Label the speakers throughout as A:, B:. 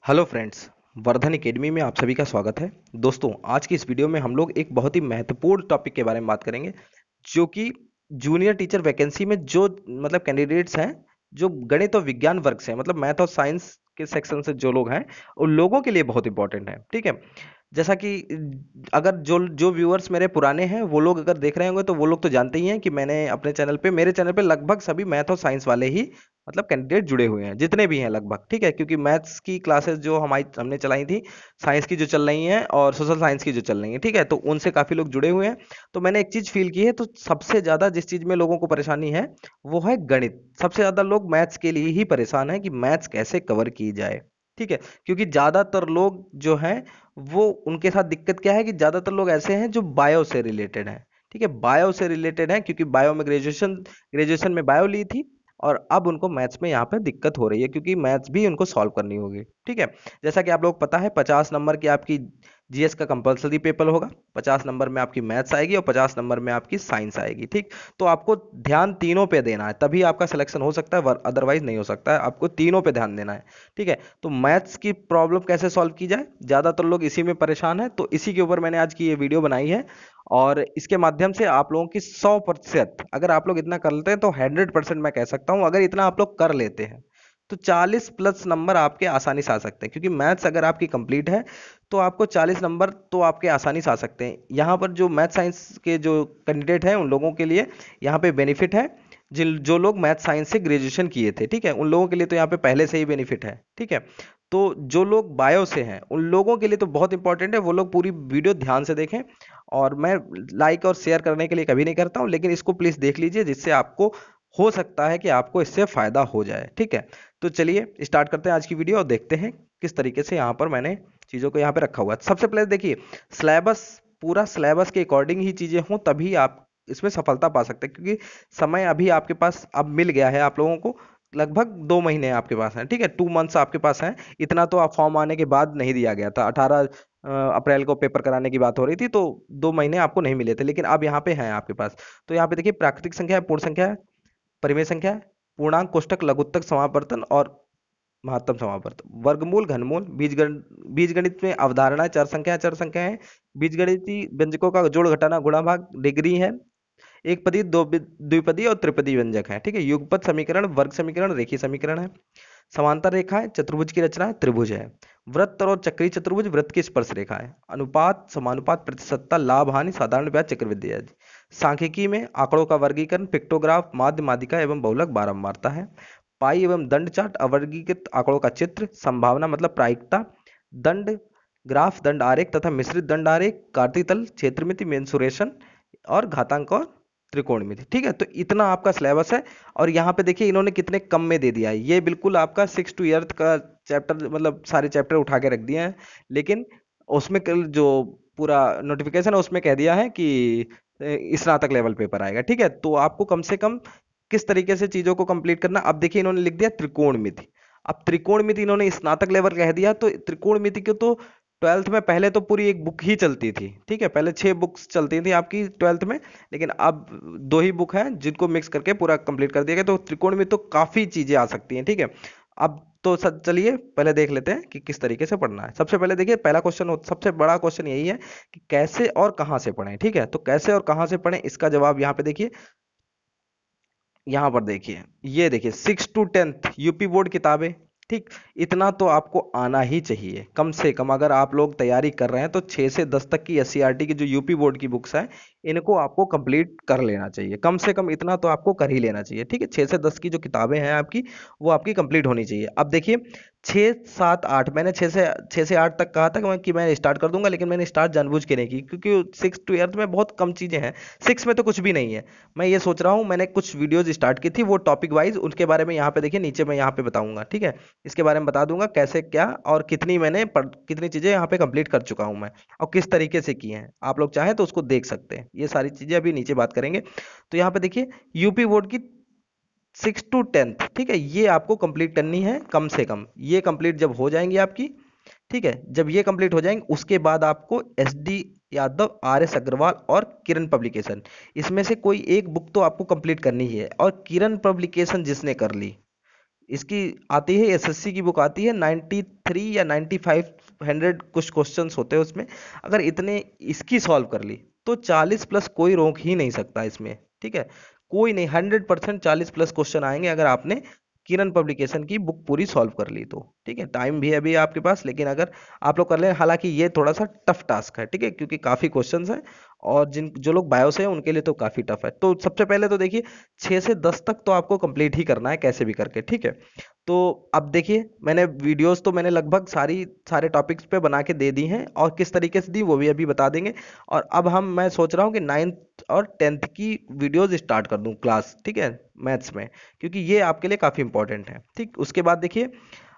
A: Hello friends. Vardhan academy में आप सभी का स्वागत है। दोस्तों, आज की इस वीडियो में हम लोग एक बहुत ही महत्वपूर्ण टॉपिक के बारे में बात करेंगे, जो कि जूनियर टीचर वैकेंसी में जो कैंडिडेट्स हैं, जो गणित और विज्ञान वर्ग से हैं, मतलब मैथ और साइंस के सेक्शन से जो लोग हैं, उन लोगों के लिए बहुत इंपॉर्टेंट है। ठीक है। जैसा कि अगर जो जो व्यूअर्स मेरे पुराने हैं, वो लोग अगर देख रहे होंगे तो वो लोग तो जानते ही हैं कि मैंने अपने चैनल पे मेरे चैनल पे लगभग सभी मैथ और साइंस वाले ही कैंडिडेट जुड़े हुए हैं, जितने भी हैं लगभग। ठीक है, क्योंकि मैथ्स की क्लासेस जो हमने चलाई थी, साइंस की जो चल रही हैं और सोशल साइंस की जो चल रही हैं, ठीक है, तो उनसे काफ़ी लोग जुड़े हुए हैं। तो मैंने एक चीज़ फील की है, तो सबसे ज़्यादा जिस चीज़ में लोगों को परेशानी है, वो है गणित। सबसे ज़्यादा लोग मैथ्स के लिए ही परेशान हैं कि मैथ्स कैसे कवर की जाए। ठीक है, क्योंकि ज़्यादातर लोग जो हैं, वो उनके साथ दिक्कत क्या है कि ज़्यादातर लोग ऐसे हैं जो बायो से रिलेटेड हैं। ठीक है, बायो से रिलेटेड हैं, क्योंकि बायो में ग्रेजुएशन ग्रेजुएशन में बायो ली थी, और अब उनको मैथ्स में यहाँ पे दिक्कत हो रही है, क्योंकि मैथ्स भी उनको सॉल्व करनी होगी। ठीक है, जैसा कि आप लोग पता है, 50 नंबर की आपकी जीएस का कंपलसरी पेपर होगा। 50 नंबर में आपकी मैथ्स आएगी और 50 नंबर में आपकी साइंस आएगी। ठीक, तो आपको ध्यान तीनों पे देना है, तभी आपका सिलेक्शन हो सकता है, अदरवाइज नहीं हो सकता है। आपको तीनों पे ध्यान देना है। ठीक है, तो मैथ्स की प्रॉब्लम कैसे सॉल्व की जाए, ज़्यादातर लोग इसी में परेशान है, तो इसी के ऊपर मैंने आज की ये वीडियो बनाई है। और इसके माध्यम से आप लोगों की 100%, अगर आप लोग इतना कर लेते हैं तो 100% मैं कह सकता हूं, अगर इतना आप लोग कर लेते हैं तो 40+ नंबर आपके आसानी से आ सकते हैं। क्योंकि मैथ्स अगर आपकी कंप्लीट है तो आपको 40 नंबर तो आपके आसानी से आ सकते हैं। यहाँ पर जो मैथ साइंस के जो कैंडिडेट हैं, उन लोगों के लिए यहाँ पे बेनिफिट है। जिन जो लोग मैथ साइंस से ग्रेजुएशन किए थे, ठीक है, उन लोगों के लिए तो यहाँ पे पहले से ही बेनिफिट है। ठीक है, तो जो लोग बायो से हैं, उन लोगों के लिए तो बहुत इंपॉर्टेंट है, वो लोग पूरी वीडियो ध्यान से देखें। और मैं लाइक और शेयर करने के लिए कभी नहीं करता हूं, लेकिन इसको प्लीज देख लीजिए, जिससे आपको हो सकता है कि आपको इससे फायदा हो जाए। ठीक है, तो चलिए स्टार्ट करते हैं आज की वीडियो और देखते हैं किस तरीके से यहाँ पर मैंने चीज़ों को यहाँ पे रखा हुआ है। सबसे पहले देखिए, सिलेबस, पूरा सिलेबस के अकॉर्डिंग ही चीज़ें हों, तभी आप इसमें सफलता पा सकते हैं। क्योंकि समय अभी आपके पास अब मिल गया है, आप लोगों को लगभग 2 महीने आपके पास हैं। ठीक है, 2 मंथ्स आपके पास हैं। इतना तो आप फॉर्म आने के बाद नहीं दिया गया था। 18 अप्रैल को पेपर कराने की बात हो रही थी, तो 2 महीने आपको नहीं मिले थे, लेकिन अब यहाँ पे हैं आपके पास। तो यहाँ पे देखिए, प्राकृतिक संख्या है, पूर्ण संख्या है, परिमेय संख्या है, पूर्णांक, कोष्टक, लघुत्तक, समापवर्तन और महत्तम समापवर्तन, वर्गमूल, घनमूल, बीजगणित में अवधारणा, चर संख्या है, बीजगणितीय व्यंजकों का जोड़, घटाना, गुणा, भाग, डिग्री है, एक पदी, द्विपदी और त्रिपदी व्यंजक है। ठीक है, युगपत समीकरण, वर्ग समीकरण, रेखीय समीकरण है, समांतर रेखा है, चतुर्भुज की रचना है, त्रिभुज है, वृत्त और चक्रीय चतुर्भुज, वृत्त की स्पर्श रेखा है, अनुपात, समानुपात, प्रतिशतता, लाभ हानि, साधारण ब्याज, चक्रवृद्धि ब्याज, सांख्यिकी में आंकड़ों का वर्गीकरण, पिक्टोग्राफ, माध्य, माध्यिका एवं बहुलक, बारंबारता है, पाई एवं दंड चार्ट, अवर्गीकृत आंकड़ों का चित्र, संभावना मतलब प्रायिकता, दंड ग्राफ, दंड आरेख तथा मिश्रित दंड आरेख, कार्तीय तल, क्षेत्रमिति, मेंसुरेशन और घातांक और त्रिकोणमिति। ठीक है, तो इतना आपका सिलेबस है। और यहाँ पे देखिए, इन्होंने कितने कम में दे दिया है। ये बिल्कुल आपका 6 to 8 का चैप्टर, मतलब सारे चैप्टर उठा के रख दिए हैं। लेकिन उसमें कल जो पूरा नोटिफिकेशन है, उसमें कह दिया है कि स्नातक लेवल पेपर आएगा। ठीक है, तो आपको कम से कम किस तरीके से चीजों को कंप्लीट करना। अब देखिए, इन्होंने लिख दिया त्रिकोणमिति। अब त्रिकोणमिति इन्होंने स्नातक लेवल कह दिया, तो त्रिकोणमिति को तो ट्वेल्थ में पहले तो पूरी एक बुक ही चलती थी। ठीक है, पहले 6 बुक्स चलती थी आपकी ट्वेल्थ में, लेकिन अब 2 ही बुक हैं जिनको मिक्स करके पूरा कंप्लीट कर दिया गया। तो त्रिकोण में तो काफी चीजें आ सकती हैं। ठीक है, अब तो चलिए पहले देख लेते हैं कि किस तरीके से पढ़ना है। सबसे पहले देखिए, पहला क्वेश्चन, सबसे बड़ा क्वेश्चन यही है कि कैसे और कहां से पढ़ें। ठीक है, तो कैसे और कहां से पढ़ें, इसका जवाब यहाँ पे देखिए, यहाँ पर देखिए, ये देखिए 6 to 10 यूपी बोर्ड किताबें। ठीक, इतना तो आपको आना ही चाहिए कम से कम। अगर आप लोग तैयारी कर रहे हैं तो 6 से 10 तक की एससीईआरटी की जो यूपी बोर्ड की बुक्स हैं, इनको आपको कंप्लीट कर लेना चाहिए। कम से कम इतना तो आपको कर ही लेना चाहिए। ठीक है, 6 से 10 की जो किताबें हैं आपकी, वो आपकी कंप्लीट होनी चाहिए। अब देखिए, 6 7 8, मैंने 6 से 8 तक कहा था कि मैं स्टार्ट कर दूंगा, लेकिन मैंने स्टार्ट जानबूझ के नहीं की, क्योंकि 6 to 8 में बहुत कम चीजें हैं। 6 में तो कुछ भी नहीं है। मैं ये सोच रहा हूँ, मैंने कुछ वीडियोज स्टार्ट की थी वो टॉपिक वाइज, उनके बारे में यहाँ पे देखिए, नीचे मैं यहाँ पे बताऊंगा। ठीक है, इसके बारे में बता दूंगा कैसे क्या और कितनी चीजें यहाँ पे कंप्लीट कर चुका हूँ मैं, और किस तरीके से की हैं। आप लोग चाहें तो उसको देख सकते हैं। ये सारी चीजें अभी नीचे बात करेंगे। तो यहाँ पे देखिए, यूपी बोर्ड की 6 to 10, ठीक है, ये आपको कंप्लीट करनी है कम से कम। ये कंप्लीट जब हो जाएंगी आपकी, ठीक है, जब ये कंप्लीट हो जाएंगे, उसके बाद आपको S D Yadav, R S Agarwal और किरण पब्लिकेशन, इसमें से कोई एक बुक तो आपको कंप्लीट करनी ही है। और किरण पब्लिकेशन जिसने कर ली, इसकी आती है, एसएससी की बुक आती है 93 या 9500 कुछ क्वेश्चंस होते हैं उसमें। अगर इतने इसकी सॉल्व कर ली तो 40 प्लस कोई रोक ही नहीं सकता इसमें, ठीक है। कोई नहीं, 100% 40 प्लस क्वेश्चन आएंगे अगर आपने किरण पब्लिकेशन की बुक पूरी सॉल्व कर ली तो, ठीक है। टाइम भी है अभी आपके पास, लेकिन अगर आप लोग कर लें, हालांकि ये थोड़ा सा टफ टास्क है, ठीक है, क्योंकि काफी क्वेश्चंस हैं और जिन जो लोग बायो से हैं उनके लिए तो काफी टफ है। तो सबसे पहले तो देखिए 6 से 10 तक तो आपको कंप्लीट ही करना है कैसे भी करके, ठीक है। तो अब देखिए मैंने वीडियोस तो मैंने लगभग सारे टॉपिक्स पे बना के दे दी हैं, और किस तरीके से दी वो भी अभी बता देंगे। और अब मैं सोच रहा हूँ कि 9th और 10th की वीडियोस स्टार्ट कर दूं क्लास, ठीक है, मैथ्स में, क्योंकि ये आपके लिए काफ़ी इंपॉर्टेंट है, ठीक। उसके बाद देखिए,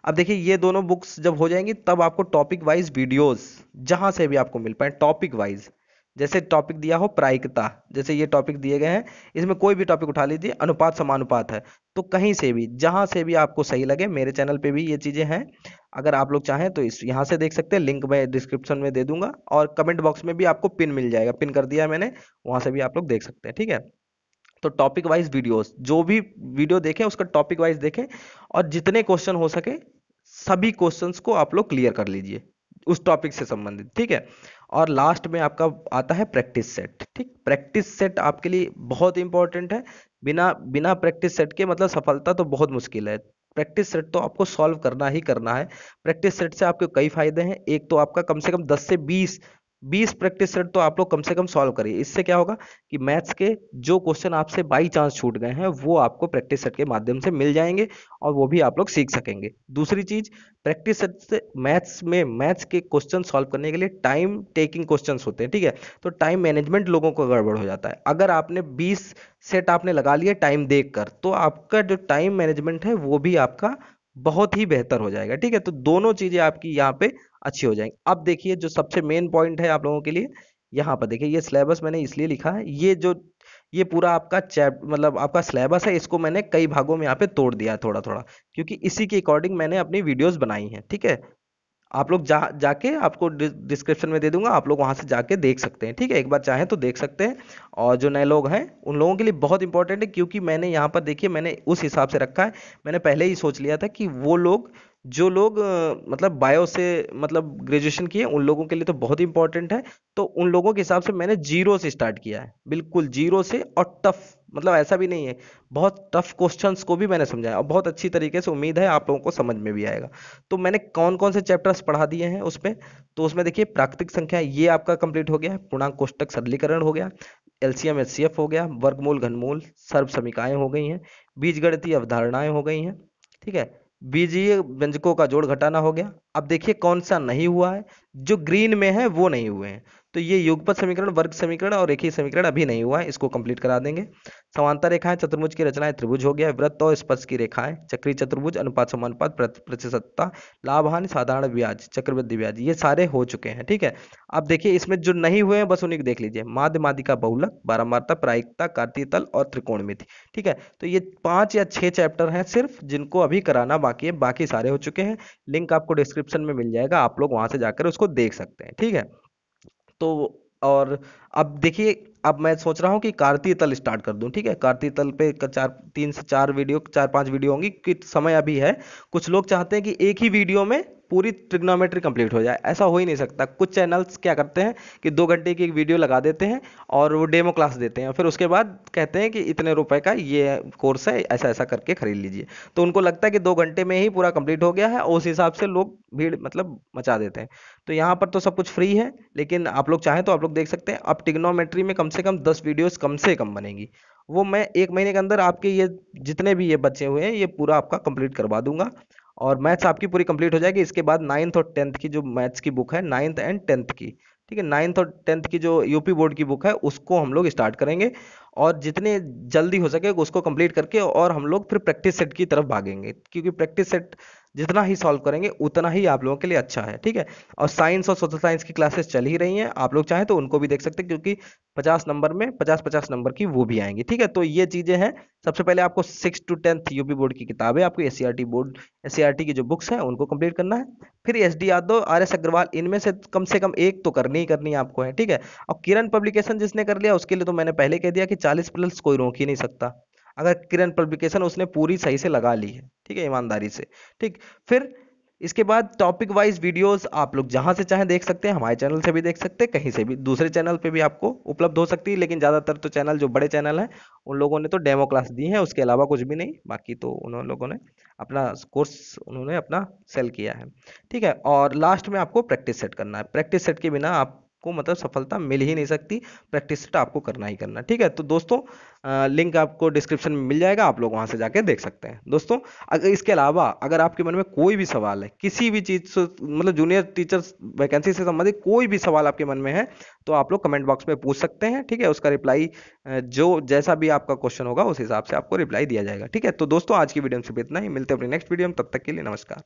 A: अब देखिए ये दोनों बुक्स जब हो जाएंगी तब आपको टॉपिक वाइज वीडियोस जहां से भी आपको मिल पाए टॉपिक वाइज, जैसे टॉपिक दिया हो प्रायिकता, जैसे ये टॉपिक दिए गए हैं, इसमें कोई भी टॉपिक उठा लीजिए, अनुपात समानुपात है, तो कहीं से भी जहां से भी आपको सही लगे, मेरे चैनल पे भी ये चीजें हैं, अगर आप लोग चाहें तो इस यहाँ से देख सकते हैं, लिंक मैं डिस्क्रिप्शन में दे दूंगा, और कमेंट बॉक्स में भी आपको पिन मिल जाएगा, पिन कर दिया है मैंने, वहां से भी आप लोग देख सकते हैं, ठीक है। तो टॉपिक वाइज वीडियोस, जो भी वीडियो देखें उसका टॉपिक वाइज देखें, और जितने क्वेश्चन हो सके सभी क्वेश्चंस को आप लोग क्लियर कर लीजिए उस टॉपिक से संबंधित, ठीक है। और लास्ट में आपका आता है प्रैक्टिस सेट, ठीक। प्रैक्टिस सेट आपके लिए बहुत इंपॉर्टेंट है। बिना बिना प्रैक्टिस सेट के मतलब सफलता तो बहुत मुश्किल है। प्रैक्टिस सेट तो आपको सॉल्व करना ही करना है। प्रैक्टिस सेट से आपके कई फायदे हैं। एक तो आपका कम से कम 10 से 20 प्रैक्टिस सेट तो आप लोग कम से कम सॉल्व करिए। इससे क्या होगा कि मैथ्स के जो क्वेश्चन आपसे बाई चांस छूट गए हैं वो आपको प्रैक्टिस सेट के माध्यम से मिल जाएंगे, और वो भी आप लोग सीख सकेंगे। दूसरी चीज, प्रैक्टिस सेट से मैथ्स के क्वेश्चन सॉल्व करने के लिए टाइम टेकिंग क्वेश्चंस होते हैं, ठीक है। तो टाइम मैनेजमेंट लोगों को गड़बड़ हो जाता है। अगर आपने 20 सेट आपने लगा लिए टाइम देखकर, तो आपका जो टाइम मैनेजमेंट है वो भी आपका बहुत ही बेहतर हो जाएगा, ठीक है। तो दोनों चीजें आपकी यहाँ पे अच्छी हो जाएंगी। अब देखिए जो सबसे मेन पॉइंट है आप लोगों के लिए, यहाँ पर देखिए, ये सिलेबस मैंने इसलिए लिखा है, ये पूरा आपका मतलब आपका सिलेबस है, इसको मैंने कई भागों में यहाँ पे तोड़ दिया है थोड़ा थोड़ा, क्योंकि इसी के अकॉर्डिंग मैंने अपनी वीडियोस बनाई हैं, ठीक है। आप लोग जाके आपको डिस्क्रिप्शन में दे दूंगा, आप लोग वहां से जाके देख सकते हैं, ठीक है। एक बार चाहें तो देख सकते हैं। और जो नए लोग हैं उन लोगों के लिए बहुत इंपॉर्टेंट है, क्योंकि मैंने यहाँ पर देखिए मैंने उस हिसाब से रखा है। मैंने पहले ही सोच लिया था कि वो लोग जो लोग मतलब बायो से मतलब ग्रेजुएशन किए उन लोगों के लिए तो बहुत इंपॉर्टेंट है। तो उन लोगों के हिसाब से मैंने जीरो से स्टार्ट किया है, बिल्कुल जीरो से, और टफ मतलब ऐसा भी नहीं है, बहुत टफ क्वेश्चंस को भी मैंने समझाया, और बहुत अच्छी तरीके से, उम्मीद है आप लोगों को समझ में भी आएगा। तो मैंने कौन कौन से चैप्टर्स पढ़ा दिए हैं उसमें, तो उसमें देखिए प्राकृतिक संख्या ये आपका कंप्लीट हो गया, पूर्णांक कोष्टक सरलीकरण हो गया, एलसीएम एचसीएफ हो गया, वर्गमूल घनमूल सर्व समीकरणाएं हो गई हैं, बीजगणितीय अवधारणाएं हो गई हैं, ठीक है। बीजीय व्यंजकों का जोड़ घटाना हो गया। अब देखिए कौन सा नहीं हुआ है, जो ग्रीन में है वो नहीं हुए हैं। तो ये युगपत समीकरण, वर्ग समीकरण और रेखीय समीकरण अभी नहीं हुआ है, इसको कंप्लीट करा देंगे। समांतर रेखाएं, चतुर्भुज की रचनाएं, त्रिभुज हो गया, वृत्त और स्पर्श की रेखाएं, चक्रीय चतुर्भुज, अनुपात समानुपात, प्रतिशतता, लाभ हानि, साधारण ब्याज, चक्रवृद्धि ब्याज, ये सारे हो चुके हैं, ठीक है। अब देखिए इसमें जो नहीं हुए हैं बस उन्हीं को देख लीजिए, माध्य माध्यिका बहुलक, बारंबारता, प्रायिकता, कार्तीय तल और त्रिकोणमिति, ठीक है। तो ये 5 या 6 चैप्टर हैं सिर्फ जिनको अभी कराना बाकी है, बाकी सारे हो चुके हैं। लिंक आपको डिस्क्रिप्शन में मिल जाएगा, आप लोग वहां से जाकर उसको देख सकते हैं, ठीक है। तो और अब देखिए, अब मैं सोच रहा हूँ कि कार्तीय तल स्टार्ट कर दूं, ठीक है। कार्तीय तल पे 4 5 वीडियो होंगी, कि समय अभी है। कुछ लोग चाहते हैं कि एक ही वीडियो में पूरी ट्रिग्नोमेट्री कंप्लीट हो जाए, ऐसा हो ही नहीं सकता। कुछ चैनल्स क्या करते हैं कि 2 घंटे की एक वीडियो लगा देते हैं और वो डेमो क्लास देते हैं, फिर उसके बाद कहते हैं कि इतने रुपए का ये कोर्स है, ऐसा ऐसा करके खरीद लीजिए। तो उनको लगता है कि 2 घंटे में ही पूरा कंप्लीट हो गया है, और उस हिसाब से लोग भीड़ मतलब मचा देते हैं। तो यहाँ पर तो सब कुछ फ्री है, लेकिन आप लोग चाहें तो आप लोग देख सकते हैं। अब ट्रिग्नोमेट्री में कम से कम 10 वीडियोस कम से कम बनेगी, वो मैं 1 महीने के अंदर आपके ये जितने भी ये बचे हुए हैं ये पूरा आपका कंप्लीट करवा दूंगा, और मैथ्स आपकी पूरी कंप्लीट हो जाएगी। इसके बाद 9th और 10th की जो मैथ्स की बुक है, 9th एंड 10th की, ठीक है, 9th और 10th की जो यूपी बोर्ड की बुक है उसको हम लोग स्टार्ट करेंगे, और जितने जल्दी हो सके उसको कंप्लीट करके और हम लोग फिर प्रैक्टिस सेट की तरफ भागेंगे, क्योंकि प्रैक्टिस सेट जितना ही सॉल्व करेंगे उतना ही आप लोगों के लिए अच्छा है, ठीक है। और साइंस और सोशल साइंस की क्लासेस चल ही रही हैं, आप लोग चाहें तो उनको भी देख सकते हैं, क्योंकि 50 नंबर में 50-50 नंबर की वो भी आएंगी, ठीक है। तो ये चीजें हैं। सबसे पहले आपको 6 to 10th यूपी बोर्ड की किताबें, आपको एससीईआरटी की जो बुक्स हैं उनको कंप्लीट करना है। फिर S D Yadav, R S Agarwal, इनमें से कम एक तो करनी ही करनी है आपको, है, ठीक है। और किरण पब्लिकेशन जिसने कर लिया उसके लिए तो मैंने पहले कह दिया कि 40 प्लस कोई रोक ही नहीं सकता। अगर किरण पब्लिकेशन उसने पूरी सही से लगा ली है, ठीक है, ईमानदारी से। ठीक, फिर इसके बाद टॉपिक वाइज वीडियोस आप लोग जहां से चाहें देख सकते हैं, हमारे चैनल से भी देख सकते हैं, कहीं से भी दूसरे चैनल पे भी आपको उपलब्ध हो सकती है, लेकिन ज़्यादातर तो चैनल जो बड़े चैनल हैं उन लोगों ने तो डेमो क्लास दी है, उसके अलावा कुछ भी नहीं, बाकी तो उन लोगों ने अपना कोर्स उन्होंने अपना सेल किया है। ठीक है, और लास्ट में आपको प्रैक्टिस सेट करना है, प्रैक्टिस सेट के बिना आपको मतलब सफलता मिल ही नहीं सकती, प्रैक्टिस सेट आपको करना ही करना। ठीक है, तो दोस्तों लिंक आपको डिस्क्रिप्शन में मिल जाएगा, आप लोग वहां से जाके देख सकते हैं। दोस्तों अगर इसके अलावा अगर आपके मन में कोई भी सवाल है किसी भी चीज से, मतलब जूनियर टीचर्स वैकेंसी से संबंधित कोई भी सवाल आपके मन में है, तो आप लोग कमेंट बॉक्स में पूछ सकते हैं। ठीक है, उसका रिप्लाई जो जैसा भी आपका क्वेश्चन होगा उस हिसाब से आपको रिप्लाई दिया जाएगा। ठीक है, तो दोस्तों आज की वीडियो में सिर्फ इतना ही, मिलते हैं अपनी नेक्स्ट वीडियो में, तब तक के लिए नमस्कार।